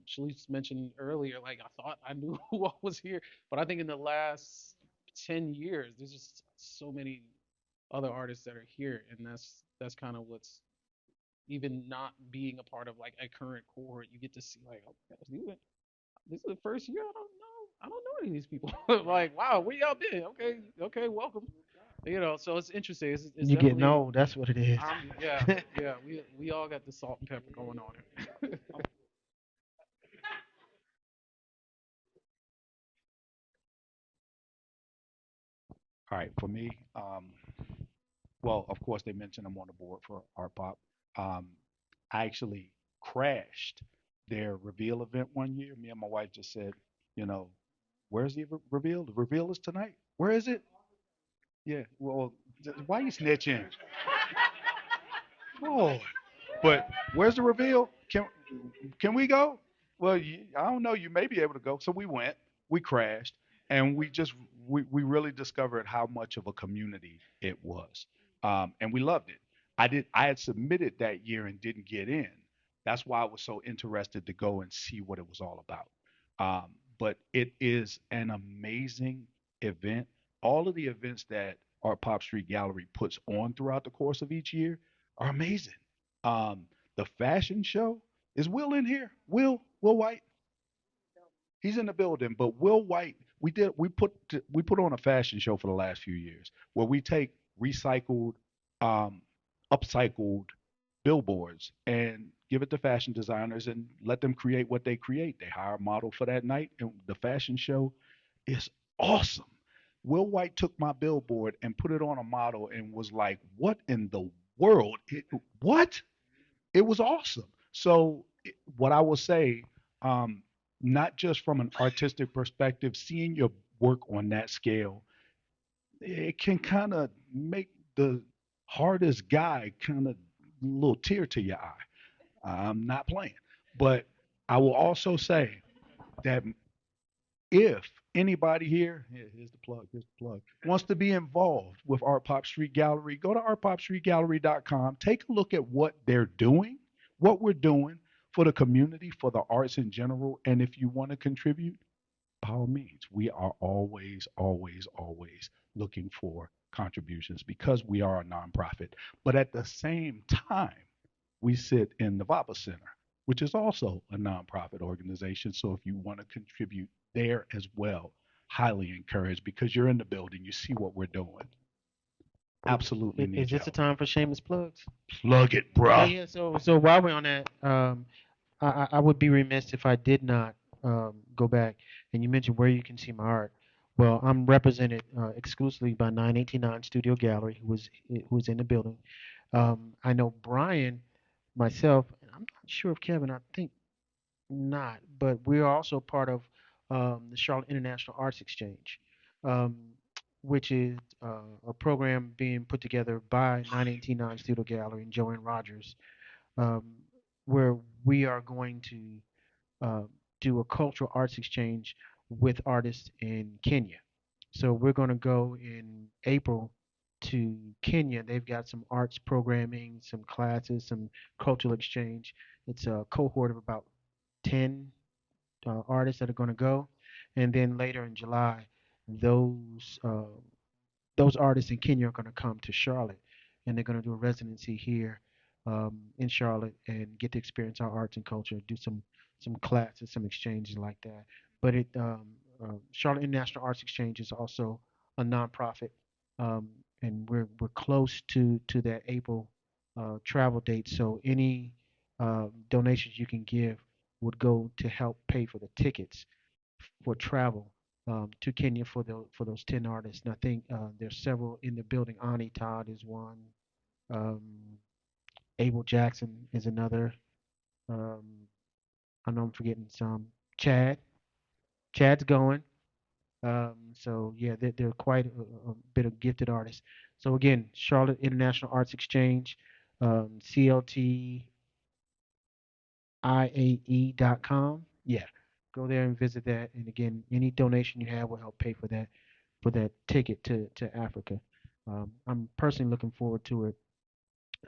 Shalice mentioned earlier. Like I thought I knew who all was here, but I think in the last 10 years, there's just so many other artists that are here, and that's kind of what's even not being a part of like a current cohort. You get to see like, oh, this is the first year. I don't know any of these people. Like, wow, where y'all been? Okay, okay, welcome. So it's interesting. It's You getting definitely. old. That's what it is. Yeah, yeah. We all got the salt and pepper going on. All right, for me, well, of course, they mentioned I'm on the board for Art Pop. Um, I actually crashed their reveal event one year. Me and my wife just said, you know, where's the reveal? The reveal is tonight. Where is it? Yeah. Well, why are you snitching? Lord. But where's the reveal? Can we go? Well, I don't know. You may be able to go. So we went. We crashed, and we really discovered how much of a community it was, and we loved it. I had submitted that year and didn't get in. That's why I was so interested to go and see what it was all about. But it is an amazing event. All of the events that our Pop Street Gallery puts on throughout the course of each year are amazing. Um, the fashion show, is Will in here? Will White? He's in the building. But Will White, we put on a fashion show for the last few years where we take recycled, um, upcycled billboards and give it to fashion designers and let them create what they create. They hire a model for that night, and the fashion show is awesome. Will White took my billboard and put it on a model and was like, "What in the world? What?" It was awesome. So, what I will say, um, not just from an artistic perspective, seeing your work on that scale, it can kind of make the hardest guy kind of a little tear to your eye. I'm not playing, but I will also say that if anybody here, here's the plug, wants to be involved with Art Pop Street Gallery, go to artpopstreetgallery.com. Take a look at what they're doing, what we're doing for the community, for the arts in general. And if you want to contribute, by all means, we are always, always, always looking for contributions because we are a nonprofit. But at the same time, we sit in the VAPA Center, which is also a nonprofit organization. So if you want to contribute there as well, highly encouraged because you're in the building, you see what we're doing. Absolutely Is need your this the help. time for shameless plugs? Plug it, Yeah, bruh. yeah. So while we're on that, I would be remiss if I did not go back. And you mentioned where you can see my art. Well, I'm represented exclusively by 989 Studio Gallery, who was in the building. I know Brian, myself, and I'm not sure of Kevin. I think not, but we are also part of the Charlotte International Arts Exchange, um, which is a program being put together by 989 Studio Gallery and Joanne Rogers, um, where we are going to uh, do a cultural arts exchange with artists in Kenya. So we're going to go in April to Kenya. They've got some arts programming, some classes, some cultural exchange. It's a cohort of about 10 artists that are going to go, and then later in July, those uh, those artists in Kenya are going to come to Charlotte, and they're going to do a residency here in Charlotte and get to experience our arts and culture, do some classes, some exchanges like that. But Charlotte International Arts Exchange is also a nonprofit, um, and we're close to that April travel date. So any donations you can give would go to help pay for the tickets for travel to Kenya for those 10 artists. And I think there's several in the building. Ani Todd is one. Um, Abel Jackson is another. Um, I know I'm forgetting some. Chad's going. So yeah, they're quite a bit of gifted artists. So again, Charlotte International Arts Exchange, CLTIAE.com. Yeah, go there and visit that. And again, any donation you have will help pay for that ticket to Africa. I'm personally looking forward to it.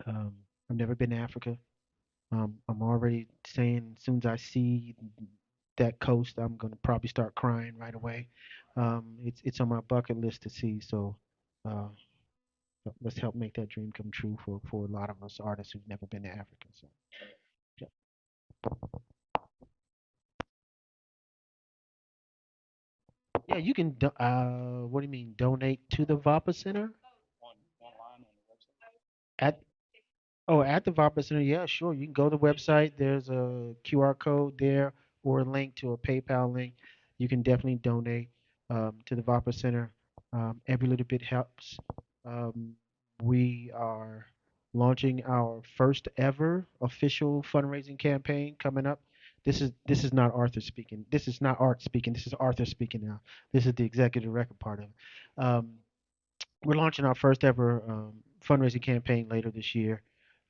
Um, I've never been to Africa. I'm already saying as soon as I see that coast, I'm gonna probably start crying right away. It's on my bucket list to see. So uh, let's help make that dream come true for a lot of us artists who've never been to Africa. So yeah, yeah, you can. What do you mean? Donate to the VAPA Center Online on the website. at Oh, at the VAPA Center, yeah, sure. You can go to the website. There's a QR code there or a link to a PayPal link. You can definitely donate to the VAPA Center. Every little bit helps. Um, we are launching our first ever official fundraising campaign coming up. This is not Arthur speaking. This is not Art speaking. This is Arthur speaking now. This is the executive director part of it. We're launching our first ever fundraising campaign later this year.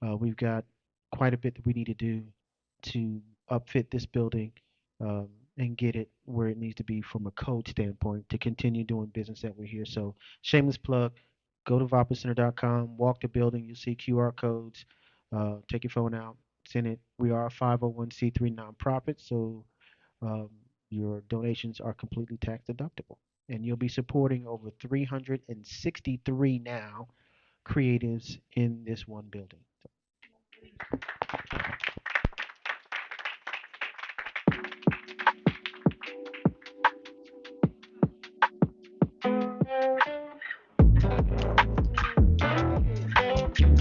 We've got quite a bit that we need to do to upfit this building um, and get it where it needs to be from a code standpoint to continue doing business that we're here. So, shameless plug, go to vapacenter.com, walk the building, you'll see QR codes. Take your phone out, send it. We are a 501c3 nonprofit, so um, your donations are completely tax deductible. And you'll be supporting over 363 now creatives in this one building. So,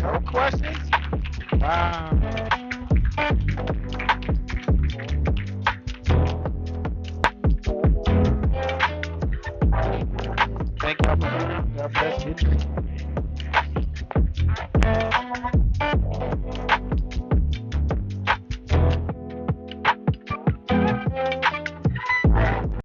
no questions? Wow. Thank y'all for coming. God bless you.